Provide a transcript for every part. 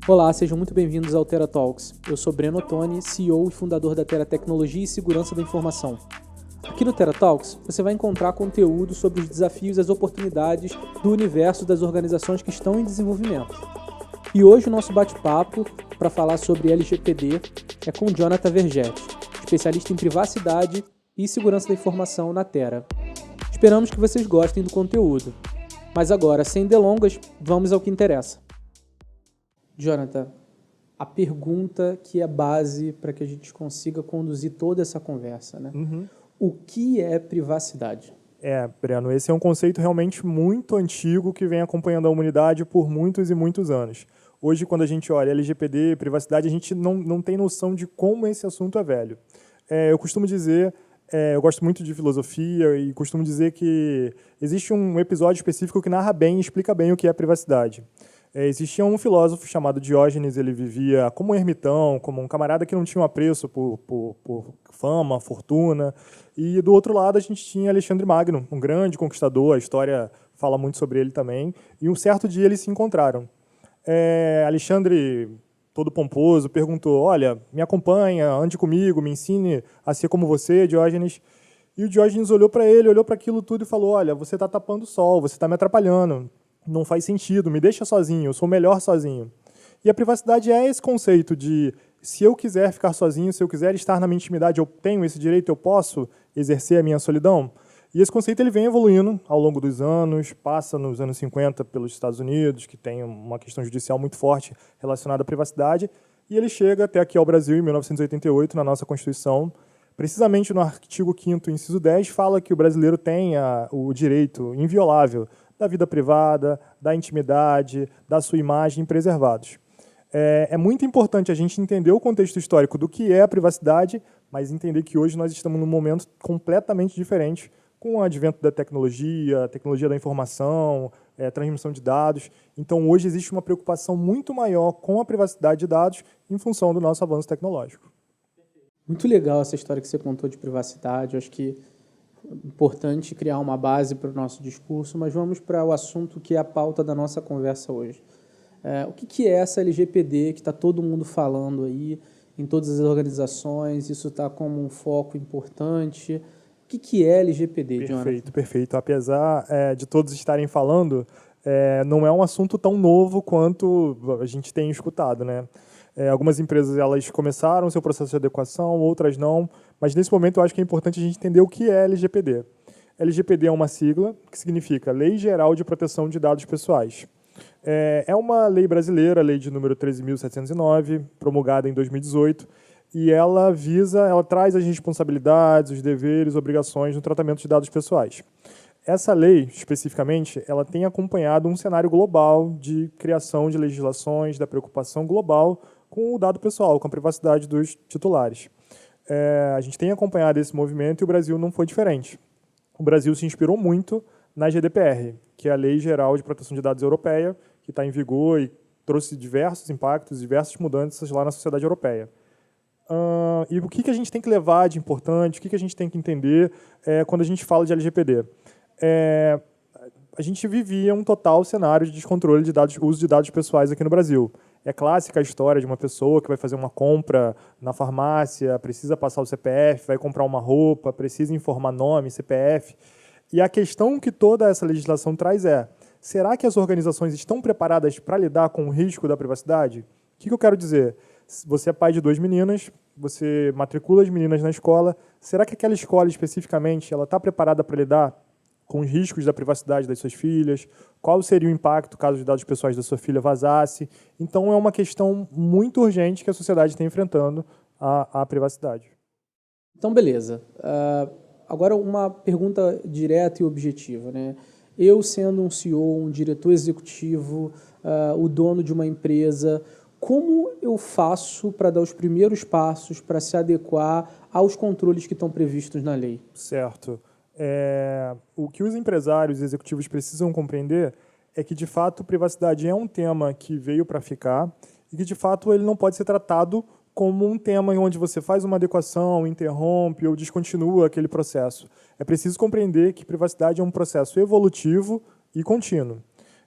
Olá, sejam muito bem-vindos ao Tera Talks. Eu sou Breno Ottoni, CEO e fundador da Tera Tecnologia e Segurança da Informação. Aqui no Tera Talks, você vai encontrar conteúdo sobre os desafios e as oportunidades do universo das organizações que estão em desenvolvimento. E hoje o nosso bate-papo para falar sobre LGPD é com Jonathan Vergetti, especialista em privacidade e segurança da informação na Tera. Esperamos que vocês gostem do conteúdo. Mas agora, sem delongas, vamos ao que interessa. Jonathan, a pergunta que é base para que a gente consiga conduzir toda essa conversa, né? O que é privacidade? Breno, esse é um conceito realmente muito antigo que vem acompanhando a humanidade por muitos e muitos anos. Hoje, quando a gente olha LGPD, privacidade, a gente não tem noção de como esse assunto é velho. Eu costumo dizer, eu gosto muito de filosofia e costumo dizer que existe um episódio específico que narra bem e explica bem o que é privacidade. Existia um filósofo chamado Diógenes, ele vivia como um ermitão, como um camarada que não tinha um apreço por fama, fortuna. E do outro lado a gente tinha Alexandre Magno, um grande conquistador, a história fala muito sobre ele também. E um certo dia eles se encontraram. Alexandre, todo pomposo, perguntou, olha, me acompanha, ande comigo, me ensine a ser como você, Diógenes. E o Diógenes olhou para ele, olhou para aquilo tudo e falou, olha, você está tapando o sol, você está me atrapalhando. Não faz sentido, me deixa sozinho, eu sou melhor sozinho. E a privacidade é esse conceito de, se eu quiser ficar sozinho, se eu quiser estar na minha intimidade, eu tenho esse direito, eu posso exercer a minha solidão? E esse conceito ele vem evoluindo ao longo dos anos, passa nos anos 50 pelos Estados Unidos, que tem uma questão judicial muito forte relacionada à privacidade, e ele chega até aqui ao Brasil em 1988, na nossa Constituição. Precisamente no artigo 5º, inciso 10, fala que o brasileiro tem o direito inviolável da vida privada, da intimidade, da sua imagem preservados. É muito importante a gente entender o contexto histórico do que é a privacidade, mas entender que hoje nós estamos num momento completamente diferente, com o advento da tecnologia, a tecnologia da informação, transmissão de dados. Então, hoje existe uma preocupação muito maior com a privacidade de dados em função do nosso avanço tecnológico. Muito legal essa história que você contou de privacidade. Eu acho que importante criar uma base para o nosso discurso, mas vamos para o assunto que é a pauta da nossa conversa hoje. O que é essa LGPD que está todo mundo falando aí, em todas as organizações, isso está como um foco importante. O que é LGPD, Jonathan? Perfeito. Apesar de todos estarem falando, não é um assunto tão novo quanto a gente tem escutado, né? Algumas empresas elas começaram o seu processo de adequação, outras não, mas nesse momento eu acho que é importante a gente entender o que é LGPD. LGPD é uma sigla que significa Lei Geral de Proteção de Dados Pessoais. É uma lei brasileira, a lei de número 13.709, promulgada em 2018, e ela traz as responsabilidades, os deveres, obrigações no tratamento de dados pessoais. Essa lei, especificamente, ela tem acompanhado um cenário global de criação de legislações, da preocupação global com o dado pessoal, com a privacidade dos titulares. A gente tem acompanhado esse movimento e o Brasil não foi diferente. O Brasil se inspirou muito na GDPR, que é a Lei Geral de Proteção de Dados Europeia, que está em vigor e trouxe diversos impactos, diversas mudanças lá na sociedade europeia. E o que a gente tem que levar de importante, o que a gente tem que entender quando a gente fala de LGPD? A gente vivia um total cenário de descontrole de dados, uso de dados pessoais aqui no Brasil. É clássica a história de uma pessoa que vai fazer uma compra na farmácia, precisa passar o CPF, vai comprar uma roupa, precisa informar nome, CPF. E a questão que toda essa legislação traz será que as organizações estão preparadas para lidar com o risco da privacidade? O que eu quero dizer? Você é pai de 2 meninas, você matricula as meninas na escola, será que aquela escola especificamente ela está preparada para lidar com os riscos da privacidade das suas filhas? Qual seria o impacto caso os dados pessoais da sua filha vazasse? Então, é uma questão muito urgente que a sociedade está enfrentando a privacidade. Então, beleza. Agora, uma pergunta direta e objetiva, né? Eu, sendo um CEO, um diretor executivo, o dono de uma empresa, como eu faço para dar os primeiros passos para se adequar aos controles que estão previstos na lei? Certo. O que os empresários e executivos precisam compreender é que, de fato, privacidade é um tema que veio para ficar e que, de fato, ele não pode ser tratado como um tema em onde você faz uma adequação, interrompe ou descontinua aquele processo. É preciso compreender que privacidade é um processo evolutivo e contínuo.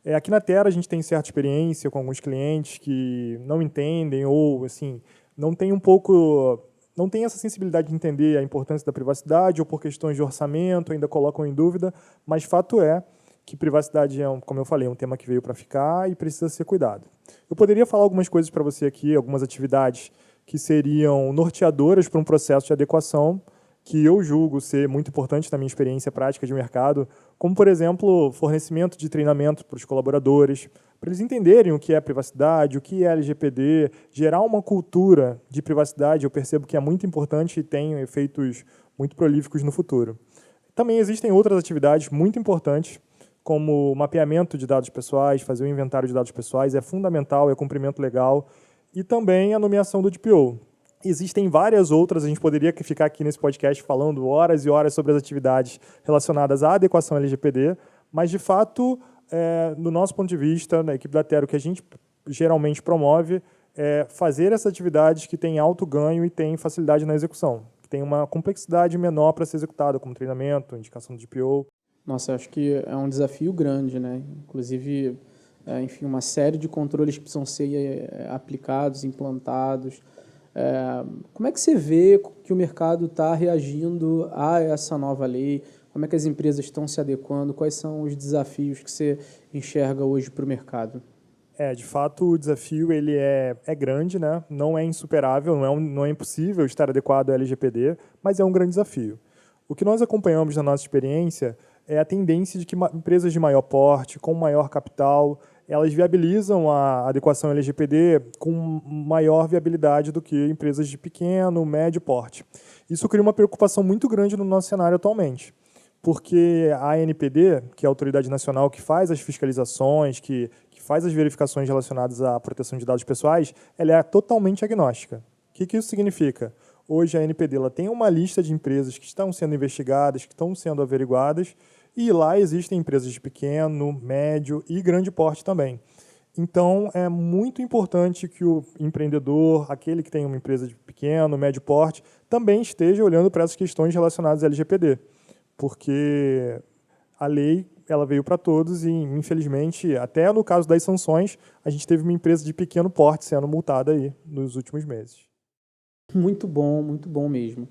Aqui na Terra a gente tem certa experiência com alguns clientes que não entendem ou assim não tem essa sensibilidade de entender a importância da privacidade ou por questões de orçamento ainda colocam em dúvida, mas fato é que privacidade como eu falei, um tema que veio para ficar e precisa ser cuidado. Eu poderia falar algumas coisas para você aqui, algumas atividades que seriam norteadoras para um processo de adequação que eu julgo ser muito importante na minha experiência prática de mercado, como, por exemplo, fornecimento de treinamento para os colaboradores, para eles entenderem o que é privacidade, o que é LGPD, gerar uma cultura de privacidade, eu percebo que é muito importante e tem efeitos muito prolíficos no futuro. Também existem outras atividades muito importantes, como mapeamento de dados pessoais, fazer um inventário de dados pessoais, é fundamental, é cumprimento legal, e também a nomeação do DPO. Existem várias outras, a gente poderia ficar aqui nesse podcast falando horas e horas sobre as atividades relacionadas à adequação LGPD, mas, de fato, no nosso ponto de vista, na equipe da Tera, o que a gente geralmente promove é fazer essas atividades que têm alto ganho e têm facilidade na execução, que tem uma complexidade menor para ser executada, como treinamento, indicação do DPO. Nossa, acho que é um desafio grande, né? Inclusive, enfim, uma série de controles que precisam ser aplicados, implantados. Como é que você vê que o mercado está reagindo a essa nova lei? Como é que as empresas estão se adequando? Quais são os desafios que você enxerga hoje para o mercado? De fato, o desafio ele é grande, né? Não é insuperável, não é impossível estar adequado à LGPD, mas é um grande desafio. O que nós acompanhamos na nossa experiência é a tendência de que empresas de maior porte, com maior capital, elas viabilizam a adequação LGPD com maior viabilidade do que empresas de pequeno, médio porte. Isso cria uma preocupação muito grande no nosso cenário atualmente, porque a ANPD, que é a autoridade nacional que faz as fiscalizações, que faz as verificações relacionadas à proteção de dados pessoais, ela é totalmente agnóstica. O que isso significa? Hoje a ANPD ela tem uma lista de empresas que estão sendo investigadas, que estão sendo averiguadas, e lá existem empresas de pequeno, médio e grande porte também. Então, é muito importante que o empreendedor, aquele que tem uma empresa de pequeno, médio porte, também esteja olhando para essas questões relacionadas à LGPD, porque a lei ela veio para todos e, infelizmente, até no caso das sanções, a gente teve uma empresa de pequeno porte sendo multada aí nos últimos meses. Muito bom mesmo.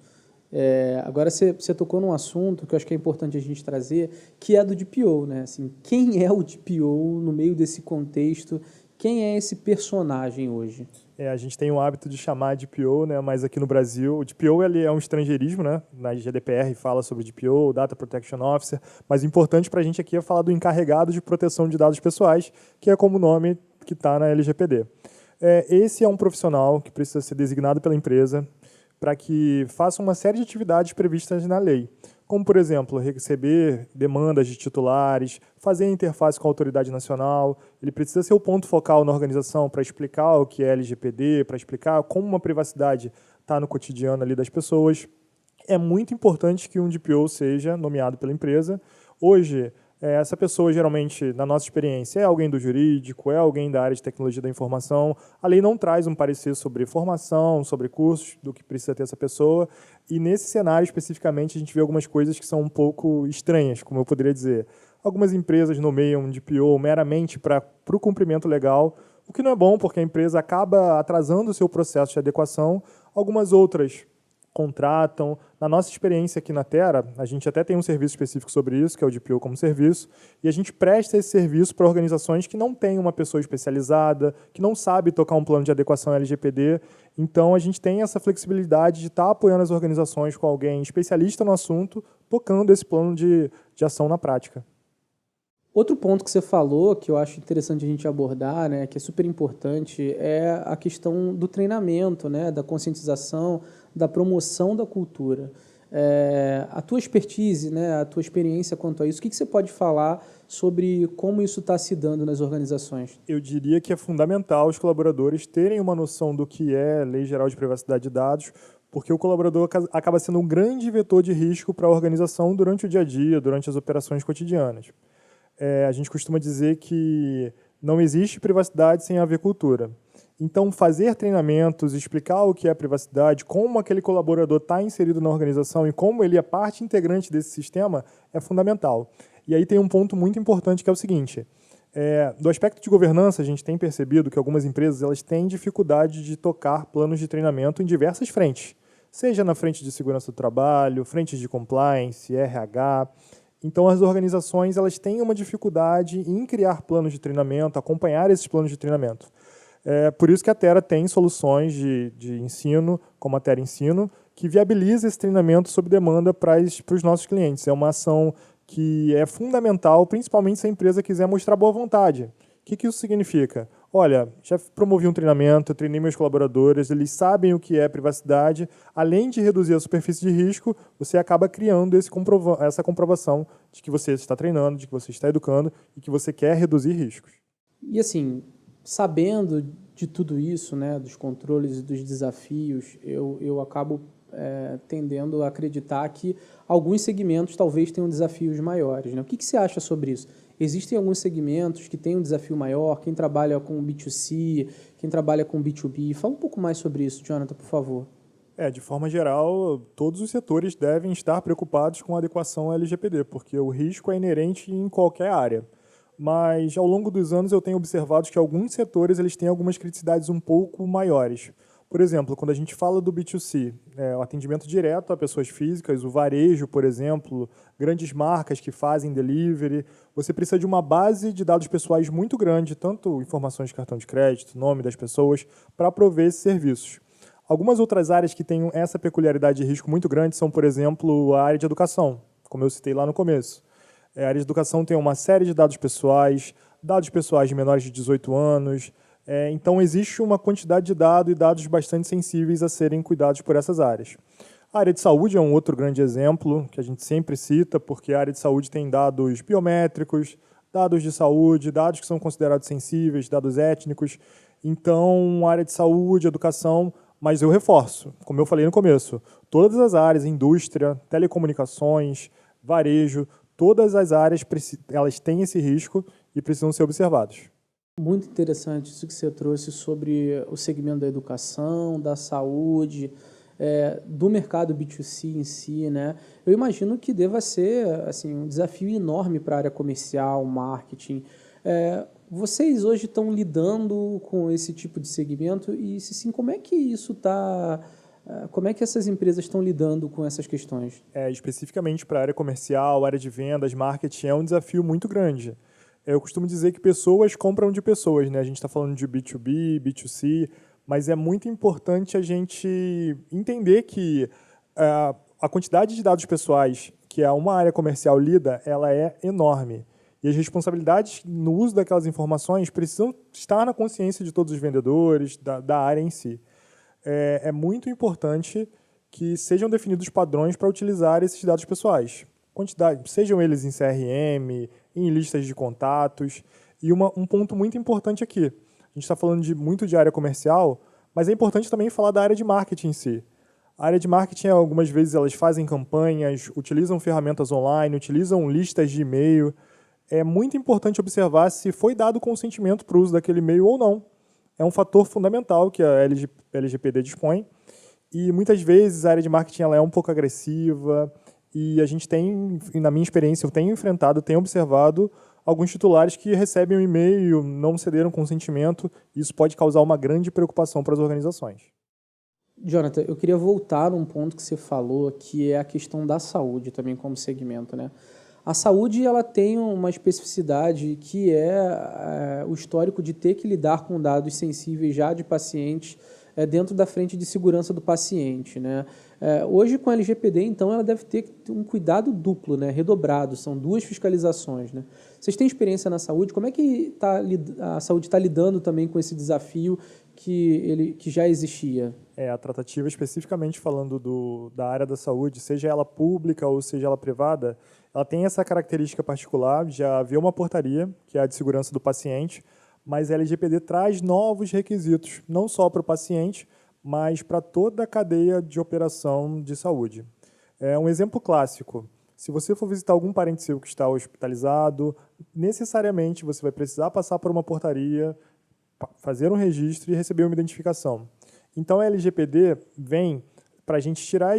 Agora você tocou num assunto que eu acho que é importante a gente trazer, que é do DPO, né? Assim, quem é o DPO no meio desse contexto? Quem é esse personagem hoje? A gente tem o hábito de chamar de DPO, né? Mas aqui no Brasil, o DPO ele é um estrangeirismo, né? Na GDPR fala sobre DPO, Data Protection Officer, mas o importante para a gente aqui é falar do encarregado de proteção de dados pessoais, que é como o nome que está na LGPD. Esse é um profissional que precisa ser designado pela empresa para que faça uma série de atividades previstas na lei, como, por exemplo, receber demandas de titulares, fazer interface com a autoridade nacional. Ele precisa ser o ponto focal na organização para explicar o que é LGPD, para explicar como uma privacidade está no cotidiano ali das pessoas. É muito importante que um DPO seja nomeado pela empresa. Hoje, essa pessoa, geralmente, na nossa experiência, é alguém do jurídico, é alguém da área de tecnologia da informação. A lei não traz um parecer sobre formação, sobre cursos, do que precisa ter essa pessoa. E, nesse cenário, especificamente, a gente vê algumas coisas que são um pouco estranhas, como eu poderia dizer. Algumas empresas nomeiam um DPO meramente para o cumprimento legal, o que não é bom, porque a empresa acaba atrasando o seu processo de adequação. Algumas outras contratam. Na nossa experiência aqui na Tera, a gente até tem um serviço específico sobre isso, que é o DPO como serviço, e a gente presta esse serviço para organizações que não têm uma pessoa especializada, que não sabe tocar um plano de adequação LGPD. Então, a gente tem essa flexibilidade de estar apoiando as organizações com alguém especialista no assunto, tocando esse plano de ação na prática. Outro ponto que você falou, que eu acho interessante a gente abordar, né, que é super importante, é a questão do treinamento, né, da conscientização, da promoção da cultura. A tua expertise, né, a tua experiência quanto a isso, o que você pode falar sobre como isso está se dando nas organizações? Eu diria que é fundamental os colaboradores terem uma noção do que é Lei Geral de Privacidade de Dados, porque o colaborador acaba sendo um grande vetor de risco para a organização durante o dia a dia, durante as operações cotidianas. A gente costuma dizer que não existe privacidade sem haver cultura. Então, fazer treinamentos, explicar o que é privacidade, como aquele colaborador está inserido na organização e como ele é parte integrante desse sistema é fundamental. E aí tem um ponto muito importante que é o seguinte: Do aspecto de governança, a gente tem percebido que algumas empresas elas têm dificuldade de tocar planos de treinamento em diversas frentes, seja na frente de segurança do trabalho, frentes de compliance, RH. Então, as organizações elas têm uma dificuldade em criar planos de treinamento, acompanhar esses planos de treinamento. Por isso que a Tera tem soluções de ensino, como a Tera Ensino, que viabiliza esse treinamento sob demanda para os nossos clientes. É uma ação que é fundamental, principalmente se a empresa quiser mostrar boa vontade. O que isso significa? Olha, já promovi um treinamento, eu treinei meus colaboradores, eles sabem o que é privacidade. Além de reduzir a superfície de risco, você acaba criando essa comprovação de que você está treinando, de que você está educando e que você quer reduzir riscos. E assim, sabendo de tudo isso, né, dos controles e dos desafios, eu acabo tendendo a acreditar que alguns segmentos talvez tenham desafios maiores, né? O que você acha sobre isso? Existem alguns segmentos que têm um desafio maior, quem trabalha com B2C, quem trabalha com B2B. Fala um pouco mais sobre isso, Jonathan, por favor. De forma geral, todos os setores devem estar preocupados com a adequação ao LGPD, porque o risco é inerente em qualquer área. Mas, ao longo dos anos, eu tenho observado que alguns setores eles têm algumas criticidades um pouco maiores. Por exemplo, quando a gente fala do B2C, o atendimento direto a pessoas físicas, o varejo, por exemplo, grandes marcas que fazem delivery, você precisa de uma base de dados pessoais muito grande, tanto informações de cartão de crédito, nome das pessoas, para prover esses serviços. Algumas outras áreas que têm essa peculiaridade de risco muito grande são, por exemplo, a área de educação, como eu citei lá no começo. A área de educação tem uma série de dados pessoais de menores de 18 anos. Então, existe uma quantidade de dados e dados bastante sensíveis a serem cuidados por essas áreas. A área de saúde é um outro grande exemplo que a gente sempre cita, porque a área de saúde tem dados biométricos, dados de saúde, dados que são considerados sensíveis, dados étnicos. Então, a área de saúde, educação, mas eu reforço, como eu falei no começo, todas as áreas, indústria, telecomunicações, varejo, todas as áreas elas têm esse risco e precisam ser observadas. Muito interessante isso que você trouxe sobre o segmento da educação, da saúde, do mercado B2C em si, né? Eu imagino que deva ser assim, um desafio enorme para a área comercial, marketing. Vocês hoje estão lidando com esse tipo de segmento e, se sim, como é que isso está... Como é que essas empresas estão lidando com essas questões? Especificamente para a área comercial, área de vendas, marketing, é um desafio muito grande. Eu costumo dizer que pessoas compram de pessoas, né? A gente está falando de B2B, B2C, mas é muito importante a gente entender que a quantidade de dados pessoais que uma área comercial lida, ela é enorme. E as responsabilidades no uso daquelas informações precisam estar na consciência de todos os vendedores, da área em si. É muito importante que sejam definidos padrões para utilizar esses dados pessoais. Sejam eles em CRM, em listas de contatos. E um ponto muito importante aqui, a gente está falando muito de área comercial, mas é importante também falar da área de marketing em si. A área de marketing, algumas vezes, elas fazem campanhas, utilizam ferramentas online, utilizam listas de e-mail. É muito importante observar se foi dado consentimento para o uso daquele e-mail ou não. É um fator fundamental que a LGPD dispõe. E, muitas vezes, a área de marketing ela é um pouco agressiva. E a gente tem, na minha experiência, eu tenho observado alguns titulares que recebem um e-mail, não cederam consentimento. Isso pode causar uma grande preocupação para as organizações. Jonathan, eu queria voltar a um ponto que você falou, que é a questão da saúde também como segmento, né? A saúde ela tem uma especificidade que é o histórico de ter que lidar com dados sensíveis já de pacientes dentro da frente de segurança do paciente, né? Hoje, com a LGPD, então, ela deve ter um cuidado duplo, né? Redobrado, são 2 fiscalizações, né? Vocês têm experiência na saúde? Como é que a saúde está lidando também com esse desafio que já existia? A tratativa, especificamente falando da área da saúde, seja ela pública ou seja ela privada, ela tem essa característica particular de haver uma portaria, que é a de segurança do paciente, mas a LGPD traz novos requisitos, não só para o paciente, mas para toda a cadeia de operação de saúde. Um exemplo clássico, se você for visitar algum parente seu que está hospitalizado, necessariamente você vai precisar passar por uma portaria, fazer um registro e receber uma identificação. Então, a LGPD vem para a gente tirar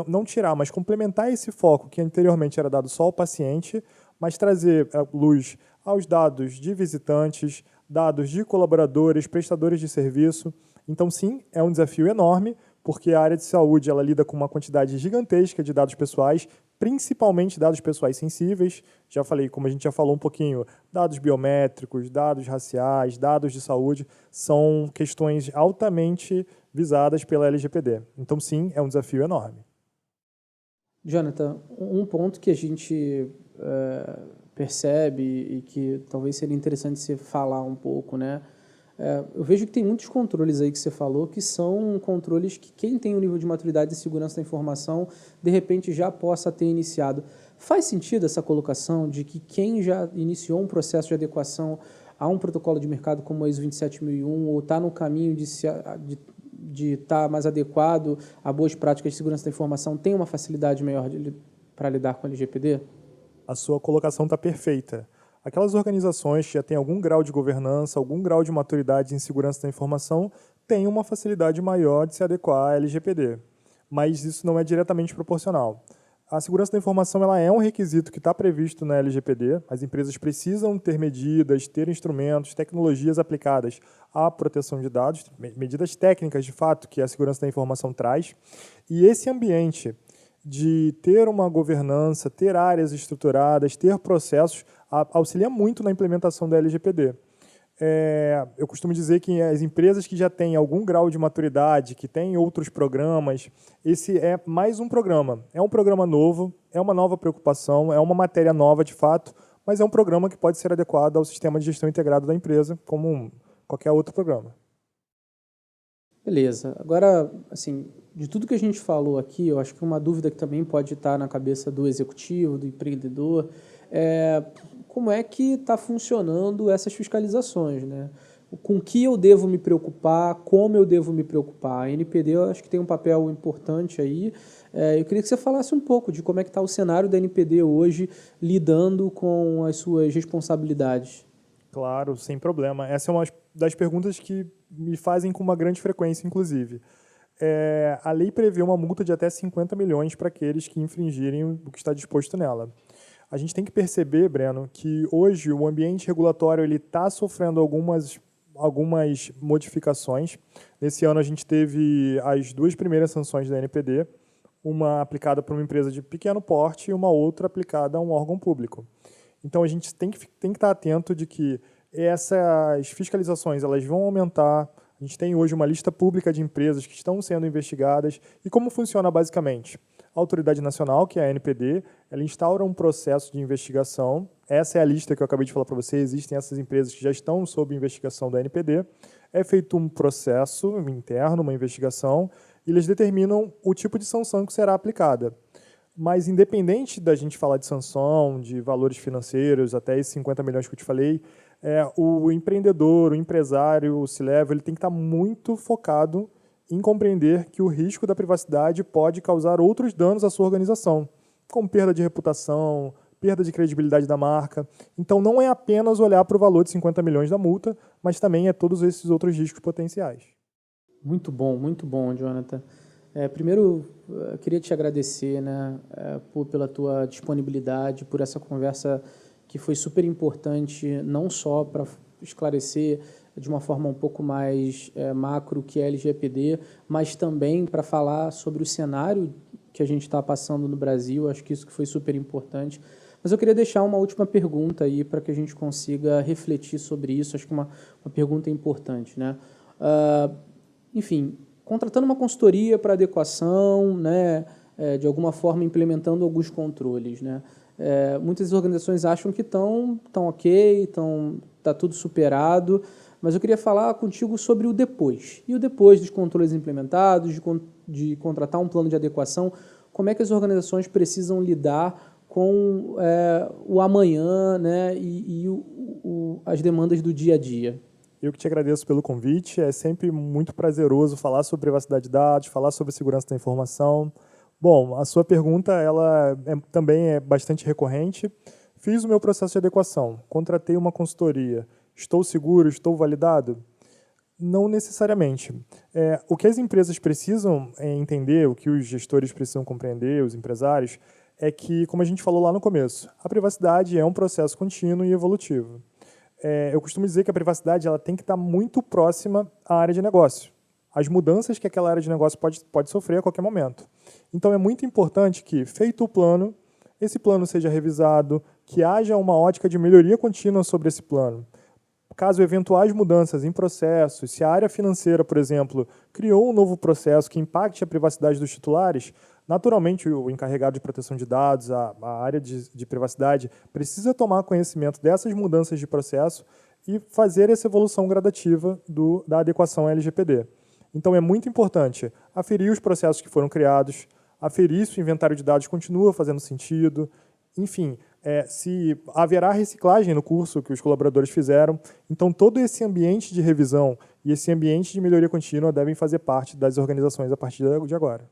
não tirar, mas complementar esse foco que anteriormente era dado só ao paciente, mas trazer à luz aos dados de visitantes, dados de colaboradores, prestadores de serviço. Então, sim, é um desafio enorme, porque a área de saúde ela lida com uma quantidade gigantesca de dados pessoais, principalmente dados pessoais sensíveis. Já falei, como a gente já falou um pouquinho, dados biométricos, dados raciais, dados de saúde, são questões altamente visadas pela LGPD. Então, sim, é um desafio enorme. Jonathan, um ponto que a gente percebe e que talvez seria interessante você falar um pouco, né? Eu vejo que tem muitos controles aí que você falou que são controles que quem tem um nível de maturidade e segurança da informação, de repente já possa ter iniciado. Faz sentido essa colocação de que quem já iniciou um processo de adequação a um protocolo de mercado como o ISO 27001 ou está no caminho de estar mais adequado a boas práticas de segurança da informação tem uma facilidade maior para lidar com o LGPD? A sua colocação está perfeita. Aquelas organizações que já têm algum grau de governança, algum grau de maturidade em segurança da informação, têm uma facilidade maior de se adequar à LGPD. Mas isso não é diretamente proporcional. A segurança da informação ela é um requisito que está previsto na LGPD. As empresas precisam ter medidas, ter instrumentos, tecnologias aplicadas à proteção de dados, medidas técnicas, de fato, que a segurança da informação traz. E esse ambiente de ter uma governança, ter áreas estruturadas, ter processos, auxilia muito na implementação da LGPD. Eu costumo dizer que as empresas que já têm algum grau de maturidade, que têm outros programas, esse é mais um programa. É um programa novo, é uma nova preocupação, é uma matéria nova de fato, mas é um programa que pode ser adequado ao sistema de gestão integrado da empresa, como qualquer outro programa. Beleza. Agora, assim, de tudo que a gente falou aqui, eu acho que uma dúvida que também pode estar na cabeça do executivo, do empreendedor, é como é que está funcionando essas fiscalizações, né? Com que eu devo me preocupar, como eu devo me preocupar. A NPD eu acho que tem um papel importante aí. Eu queria que você falasse um pouco de como é que está o cenário da NPD hoje lidando com as suas responsabilidades. Claro, sem problema. Essa é uma das perguntas que me fazem com uma grande frequência, inclusive. A lei prevê uma multa de até 50 milhões para aqueles que infringirem o que está disposto nela. A gente tem que perceber, Breno, que hoje o ambiente regulatório está sofrendo algumas modificações. Nesse ano a gente teve as duas primeiras sanções da NPD, uma aplicada por uma empresa de pequeno porte e uma outra aplicada a um órgão público. Então a gente tem que estar atento de que essas fiscalizações elas vão aumentar. A gente tem hoje uma lista pública de empresas que estão sendo investigadas. E como funciona basicamente? A Autoridade Nacional, que é a ANPD, ela instaura um processo de investigação. Essa é a lista que eu acabei de falar para você. Existem essas empresas que já estão sob investigação da ANPD. É feito um processo interno, uma investigação, e eles determinam o tipo de sanção que será aplicada. Mas, independente da gente falar de sanção, de valores financeiros, até esses 50 milhões que eu te falei, o empreendedor, o empresário, o C-Level, ele tem que estar muito focado em compreender que o risco da privacidade pode causar outros danos à sua organização, como perda de reputação, perda de credibilidade da marca. Então, não é apenas olhar para o valor de 50 milhões da multa, mas também é todos esses outros riscos potenciais. Muito bom, Jonathan. Primeiro, eu queria te agradecer, né, pela tua disponibilidade, por essa conversa que foi super importante, não só para esclarecer de uma forma um pouco mais macro que é a LGPD, mas também para falar sobre o cenário que a gente está passando no Brasil. Acho que isso que foi super importante. Mas eu queria deixar uma última pergunta aí para que a gente consiga refletir sobre isso. Acho que uma pergunta importante, né? Enfim, contratando uma consultoria para adequação, né, de alguma forma implementando alguns controles, né? Muitas organizações acham que estão ok, está tudo superado, mas eu queria falar contigo sobre o depois. E o depois dos controles implementados, de contratar um plano de adequação, como é que as organizações precisam lidar com o amanhã, né, e as demandas do dia a dia? Eu que te agradeço pelo convite. É sempre muito prazeroso falar sobre privacidade de dados, falar sobre segurança da informação. Bom, a sua pergunta ela também é bastante recorrente. Fiz o meu processo de adequação, contratei uma consultoria. Estou seguro? Estou validado? Não necessariamente. O que as empresas precisam entender, o que os gestores precisam compreender, os empresários, é que, como a gente falou lá no começo, a privacidade é um processo contínuo e evolutivo. Eu costumo dizer que a privacidade ela tem que estar muito próxima à área de negócio, as mudanças que aquela área de negócio pode sofrer a qualquer momento. Então, é muito importante que, feito o plano, esse plano seja revisado, que haja uma ótica de melhoria contínua sobre esse plano. Caso eventuais mudanças em processos, se a área financeira, por exemplo, criou um novo processo que impacte a privacidade dos titulares, naturalmente o encarregado de proteção de dados, a área de privacidade, precisa tomar conhecimento dessas mudanças de processo e fazer essa evolução gradativa da adequação LGPD. Então é muito importante aferir os processos que foram criados, aferir se o inventário de dados continua fazendo sentido, enfim, se haverá reciclagem no curso que os colaboradores fizeram. Então, todo esse ambiente de revisão e esse ambiente de melhoria contínua devem fazer parte das organizações a partir de agora.